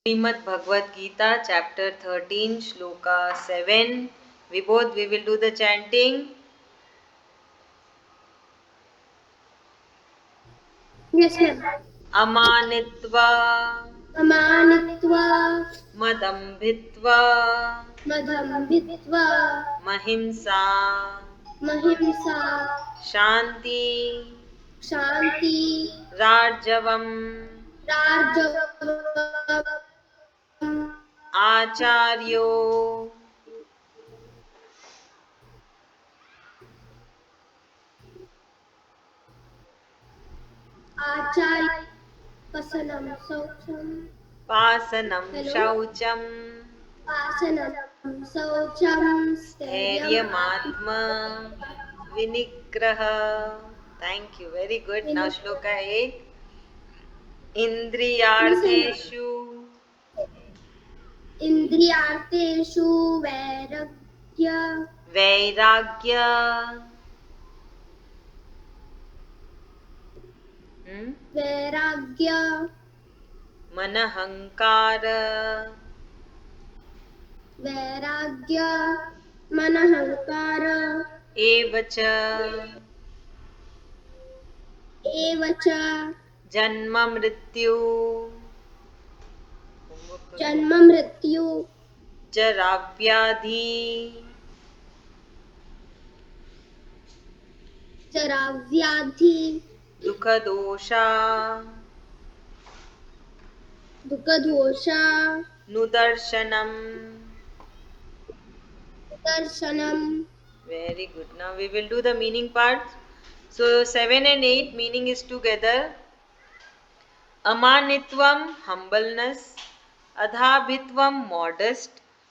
Srimad Bhagwad Gita, chapter 13, Sloka 7. We will do the chanting. Yes, ma'am. Amanitva, Amanitva, Madambhitva, Madhambitva, Mahimsa, Mahimsa, Shanti, Shanti, Rajavam, Rarjavam, Acharyo, Acharya, Pasanam, Saucham. Pasanam, Hello. Shaucham, Pasanam, Saucham, Stairyam, Stairyam Vinigraha. Thank you. Very good. Now Shloka 8. Listen, Indriyartheshu Indriyarteshu, Vairagya, Vairagya Vairagya, Manahankara Vairagya, Manahankara, Evacha Evacha, Janma Mrityu Janma Mrityu, Jaravyadhi Jaravyadhi, Dukhadosha Dukadosha, Nudarshanam. Darshanam. Very good. Now we will do the meaning part. So 7 and 8 meaning is together. Amanitvam, humbleness. Adhabhitvam, modest.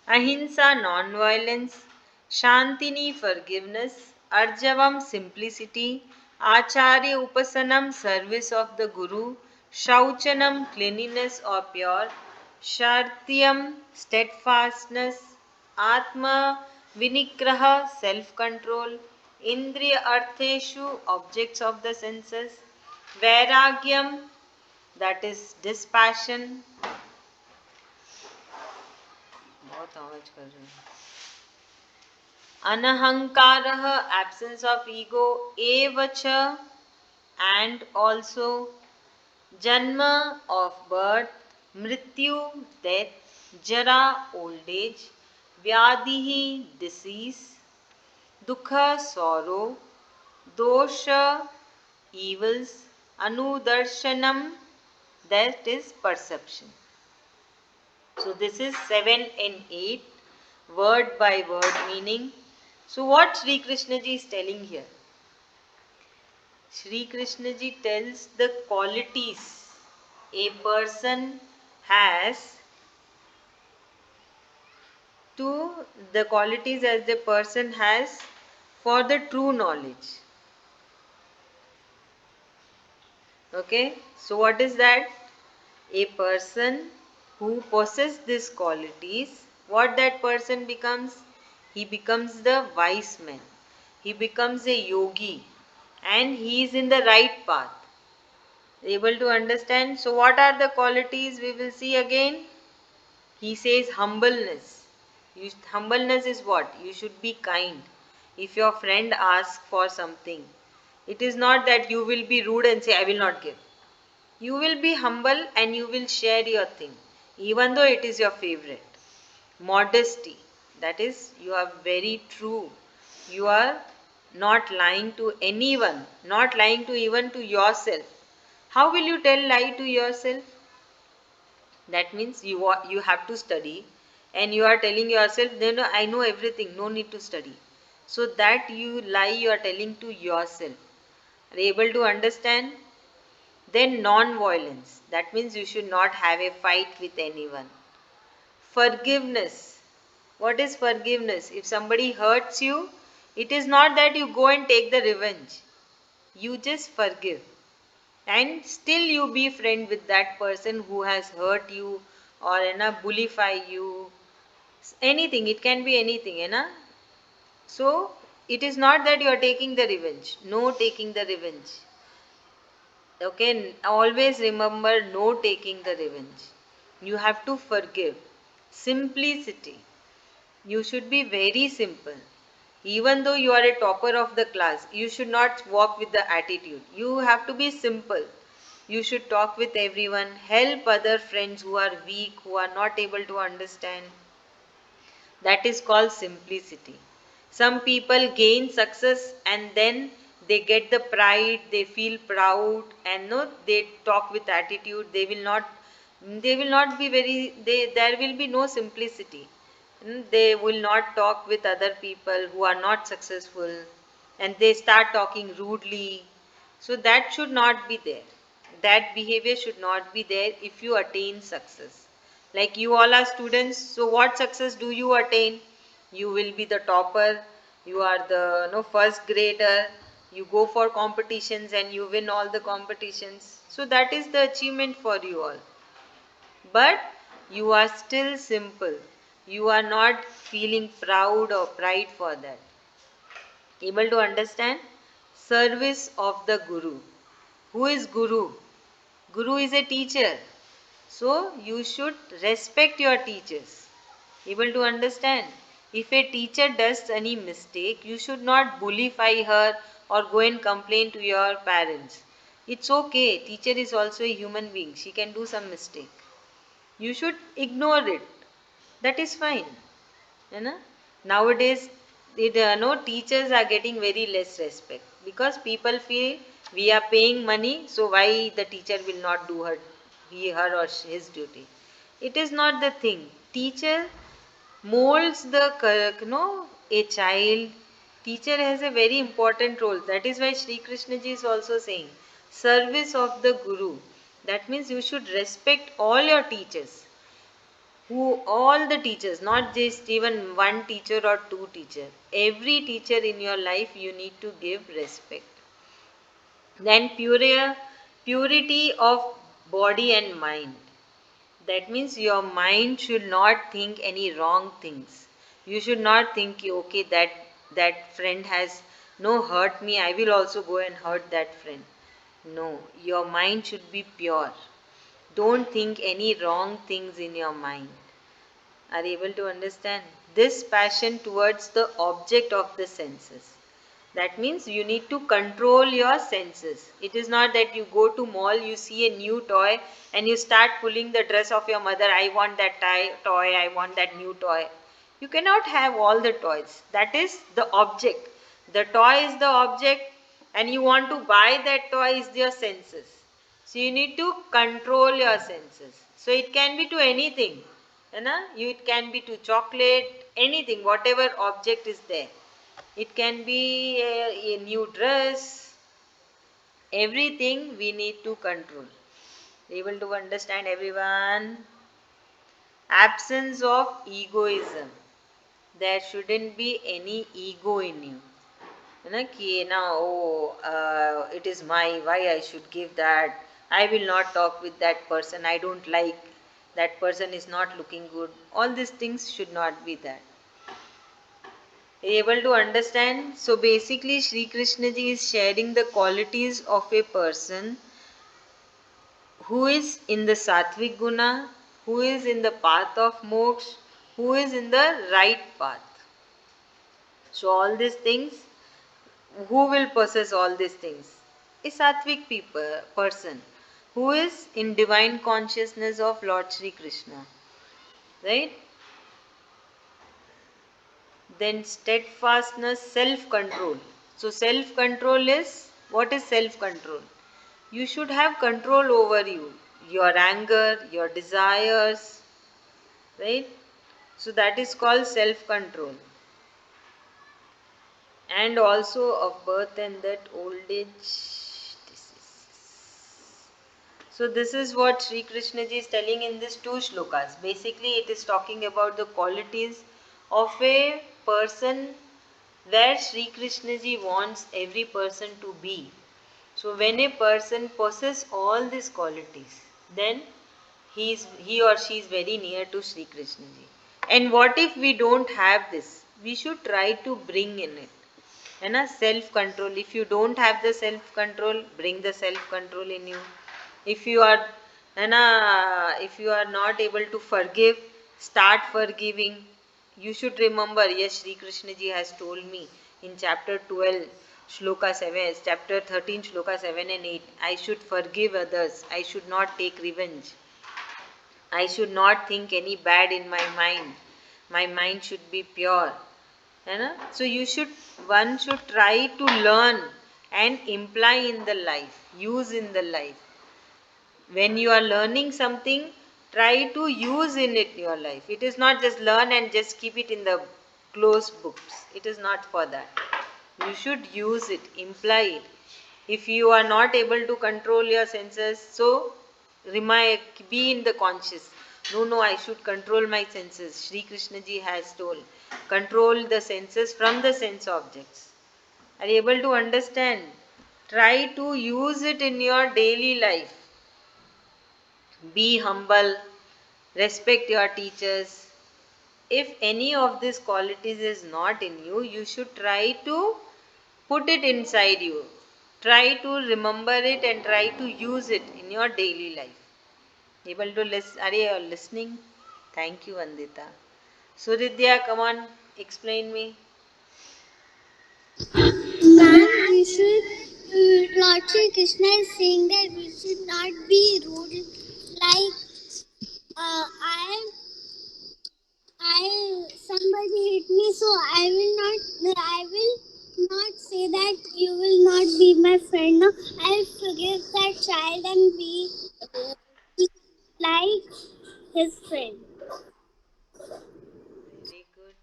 Ahimsa, non-violence. Shantini, forgiveness. Arjavam, simplicity. Acharya upasanam, service of the Guru. Shauchanam, cleanliness or pure. Shartyam, steadfastness. Atma, vinigraha, self-control. Indriya artheshu, objects of the senses. Vairagyam, that is dispassion. बहुत आवाज कर रहे हैं. Anahankarah, absence of ego. Evacha, and also. Janma, of birth. Mrityu, death. Jara, old age. Vyadihi, disease. Dukha, sorrow. Dosha, evils. Anudarshanam, that is perception. So this is 7 and 8, word by word meaning. So what Sri Krishna ji is telling here? Sri Krishna ji tells the qualities a person has the qualities as the person has for the true knowledge. Okay, so what is that? A person who possesses these qualities, what that person becomes? He becomes the wise man. He becomes a yogi and he is in the right path. Able to understand? So, what are the qualities we will see again? He says humbleness. Humbleness is what? You should be kind. If your friend asks for something, it is not that you will be rude and say, I will not give. You will be humble and you will share your thing, even though it is your favorite. Modesty, that is, you are very true. You are not lying to anyone, not lying to even to yourself. How will you tell lie to yourself? That means you have to study and you are telling yourself, then I know everything, no need to study. So that you lie you are telling to yourself. Are you able to understand? Then non-violence. That means you should not have a fight with anyone. Forgiveness. What is forgiveness? If somebody hurts you, it is not that you go and take the revenge. You just forgive. And still you be friend with that person who has hurt you or bullify you. Anything. It can be anything. So, it is not that you are taking the revenge. No taking the revenge. Okay, always remember no taking the revenge. You have to forgive. Simplicity. You should be very simple. Even though you are a topper of the class, you should not walk with the attitude. You have to be simple. You should talk with everyone, help other friends who are weak, who are not able to understand. That is called simplicity. Some people gain success and then they get the pride, they feel proud, and no, they talk with attitude. They will not be very, there will be no simplicity. They will not talk with other people who are not successful, and they start talking rudely. So that should not be there. That behavior should not be there if you attain success. Like you all are students, so what success do you attain? You will be the topper, you are the first grader, you go for competitions and you win all the competitions. So that is the achievement for you all. But you are still simple. You are not feeling proud or pride for that. Able to understand? Service of the Guru. Who is Guru? Guru is a teacher. So you should respect your teachers. Able to understand? If a teacher does any mistake, you should not bullify her or go and complain to your parents. It's okay. Teacher is also a human being. She can do some mistake. You should ignore it. That is fine. You know? Nowadays, teachers are getting very less respect because people feel we are paying money, so why the teacher will not do her or his duty. It is not the thing. Teacher molds a child. Teacher has a very important role. That is why Sri Krishna ji is also saying service of the Guru. That means you should respect all your teachers, who all the teachers, not just even one teacher or two teachers. Every teacher in your life you need to give respect. Then purity of body and mind. That means your mind should not think any wrong things. You should not think, okay, that friend has no hurt me, I will also go and hurt that friend. No, your mind should be pure. Don't think any wrong things in your mind. Are able to understand this passion towards the object of the senses? That means you need to control your senses. It is not that you go to mall, you see a new toy and you start pulling the dress of your mother. I want that toy, I want that new toy. You cannot have all the toys. That is the object. The toy is the object, and you want to buy that toy is your senses. So you need to control your senses. So it can be to anything. It can be to chocolate, anything, whatever object is there. It can be a new dress. Everything we need to control. Able to understand everyone? Absence of egoism. There shouldn't be any ego in you. It is my, why I should give that. I will not talk with that person. I don't like. That person is not looking good. All these things should not be that. Able to understand? So basically Sri Krishna ji is sharing the qualities of a person who is in the sattvic guna, who is in the path of moksha, who is in the right path. So all these things, who will possess all these things? A sattvic person who is in divine consciousness of Lord Sri Krishna. Right? Then steadfastness, self-control. So self-control is, what is self-control? You should have control over your anger, your desires, right? So that is called self-control. And also of birth and that old age diseases. So this is what Sri Krishna ji is telling in these two shlokas. Basically it is talking about the qualities of a person where Sri Krishna ji wants every person to be. So when a person possesses all these qualities, then he or she is very near to Sri Krishna ji. And what if we don't have this? We should try to bring in it. Self-control. If you don't have the self-control, bring the self-control in you. If you are And if you are not able to forgive, start forgiving. You should remember, yes, Sri Krishna ji has told me in chapter 12, Shloka 7, chapter 13, Shloka 7 and 8, I should forgive others. I should not take revenge. I should not think any bad in my mind. My mind should be pure. है ना? So you should, one should try to learn and imply in the life, use in the life. When you are learning something, try to use in it your life. It is not just learn and just keep it in the closed books. It is not for that. You should use it, imply it. If you are not able to control your senses, so be in the conscious. No, no, I should control my senses. Sri Krishna ji has told, control the senses from the sense objects. Are you able to understand? Try to use it in your daily life. Be humble, respect your teachers. If any of these qualities is not in you, you should try to put it inside you. Try to remember it and try to use it in your daily life. Able to listen? Are you listening? Thank you, Vandita. Suridya, come on, explain me. Ma'am, we should. Lord Shri Krishna is saying that we should not be rude. Like, I somebody hit me, so I will not say that you will not be my friend. No, I'll forgive that child and be like his friend. Very good.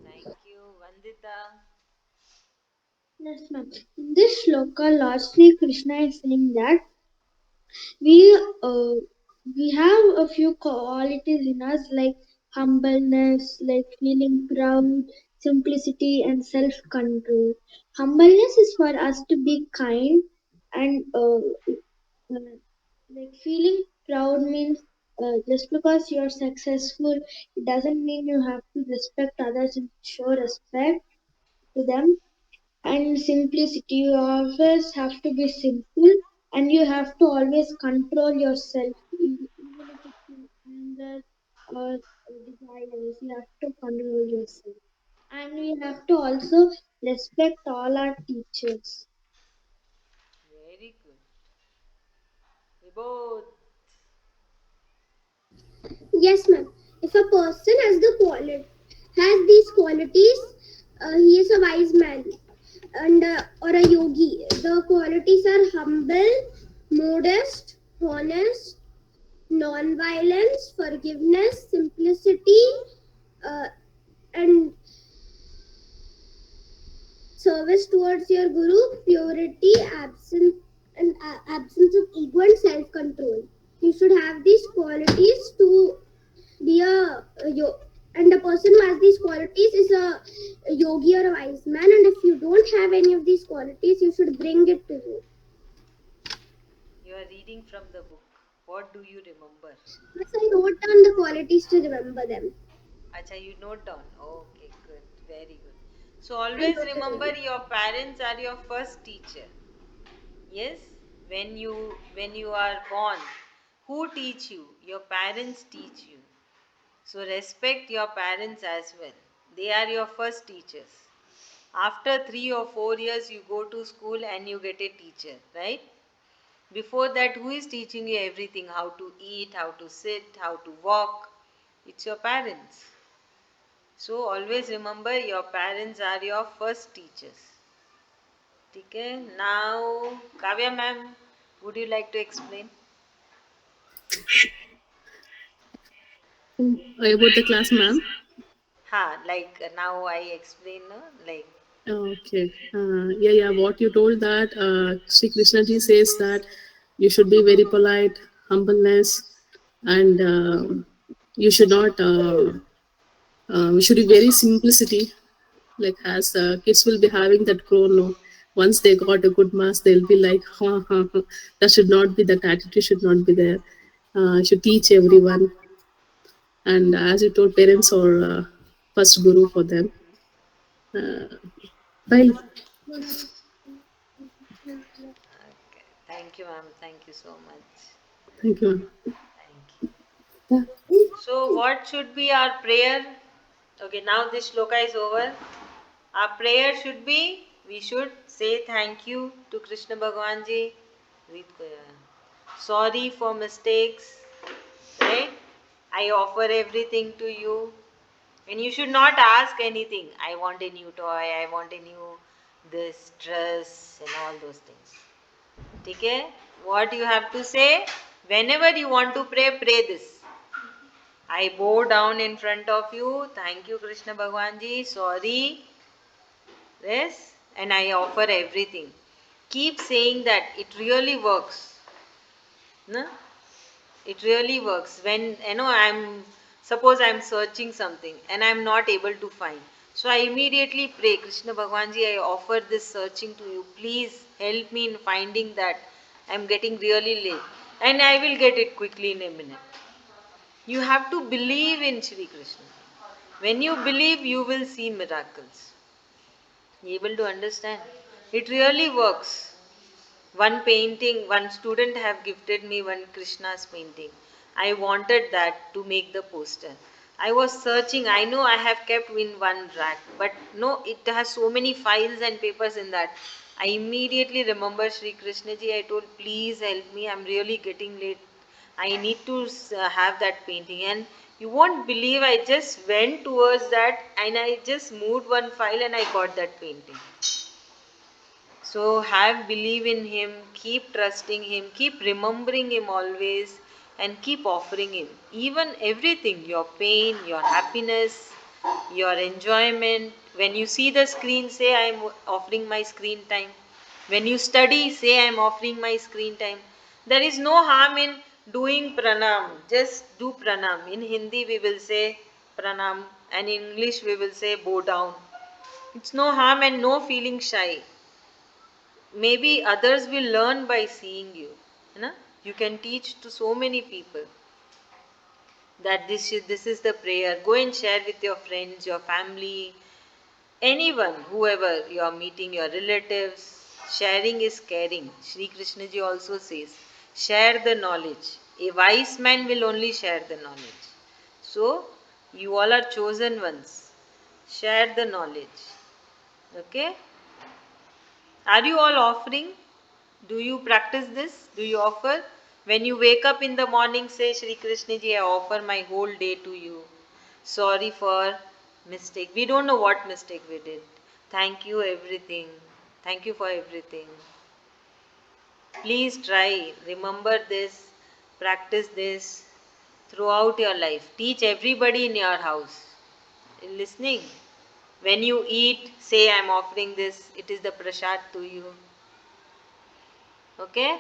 Thank you, Vandita. Yes, ma'am. In this shloka, Lord Sri Krishna is saying that we uh, we have a few qualities in us like humbleness, like feeling proud, simplicity, and self-control. Humbleness is for us to be kind, and like feeling proud means just because you're successful, it doesn't mean you have to respect others and show respect to them. And simplicity, you always have to be simple, and you have to always control yourself, even if it's in anger or desires, you have to control yourself. And we have to also respect all our teachers. Very good. We both. Yes, ma'am. If a person has these qualities, he is a wise man and or a yogi. The qualities are humble, modest, honest, non-violence, forgiveness, simplicity, uh, and service towards your guru, purity, absence of ego and self-control. You should have these qualities to be and the person who has these qualities is a yogi or a wise man. And if you don't have any of these qualities, you should bring it to you. You are reading from the book. What do you remember? Yes, I wrote down the qualities to remember them. Acha, you note down. Okay, good. Very good. So I always wrote it remember down. your parents are your first teacher. Yes? When you are born, who teach you? Your parents teach you. So respect your parents as well. They are your first teachers. After 3 or 4 years you go to school and you get a teacher, right? Before that, who is teaching you everything? How to eat, how to sit, how to walk? It's your parents. So always remember your parents are your first teachers. Okay? Now, Kavya ma'am, would you like to explain? About the class, ma'am. Ha, like now I explain, no? Like, Okay. Yeah. What you told that Sri Krishna ji says that you should be very polite, humbleness, and you should not. We should be very simplicity. Like as kids will be having that chrono. Once they got a good marks, they'll be like, ha ha ha. That should not be. That attitude should not be there. Should teach everyone. And as you told, parents are first guru for them. While okay. Thank you, ma'am. Thank you so much. Thank you. Thank you. So, what should be our prayer? Okay, now this shloka is over. Our prayer should be, we should say thank you to Krishna Bhagwan ji. Sorry for mistakes, right? I offer everything to you. And you should not ask anything. I want a new toy, I want a new this dress and all those things. Okay? What you have to say, whenever you want to pray, pray this. I bow down in front of you. Thank you, Krishna Bhagwan ji. Sorry. Yes. And I offer everything. Keep saying that. It really works. No? It really works. When suppose I'm searching something and I'm not able to find. So I immediately pray, Krishna Bhagwan ji, I offer this searching to you. Please help me in finding that. I'm getting really late. And I will get it quickly in a minute. You have to believe in Shri Krishna. When you believe, you will see miracles. You able to understand? It really works. One painting, one student have gifted me one Krishna's painting. I wanted that to make the poster. I was searching. I know I have kept in one rack, but no, it has so many files and papers in that. I immediately remember Sri Krishna ji. I told, please help me. I'm really getting late. I need to have that painting. And you won't believe, I just went towards that and I just moved one file and I got that painting. So have believe in him, keep trusting him, keep remembering him always, and keep offering him. Even everything, your pain, your happiness, your enjoyment. When you see the screen, say, I am offering my screen time. When you study, say, I am offering my screen time. There is no harm in doing pranam. Just do pranam. In Hindi, we will say pranam, and in English, we will say bow down. It's no harm and no feeling shy. Maybe others will learn by seeing you. You know? You can teach to so many people that this is the prayer. Go and share with your friends, your family, anyone, whoever you are meeting, your relatives. Sharing is caring. Sri Krishna ji also says, share the knowledge. A wise man will only share the knowledge. So, you all are chosen ones. Share the knowledge. Okay? Are you all offering? Do you practice this? Do you offer? When you wake up in the morning, say, Shri Krishna ji, I offer my whole day to you. Sorry for mistake. We don't know what mistake we did. Thank you, everything. Thank you for everything. Please try. Remember this. Practice this throughout your life. Teach everybody in your house. Listening. When you eat, say, I'm offering this. It is the prasad to you. Okay?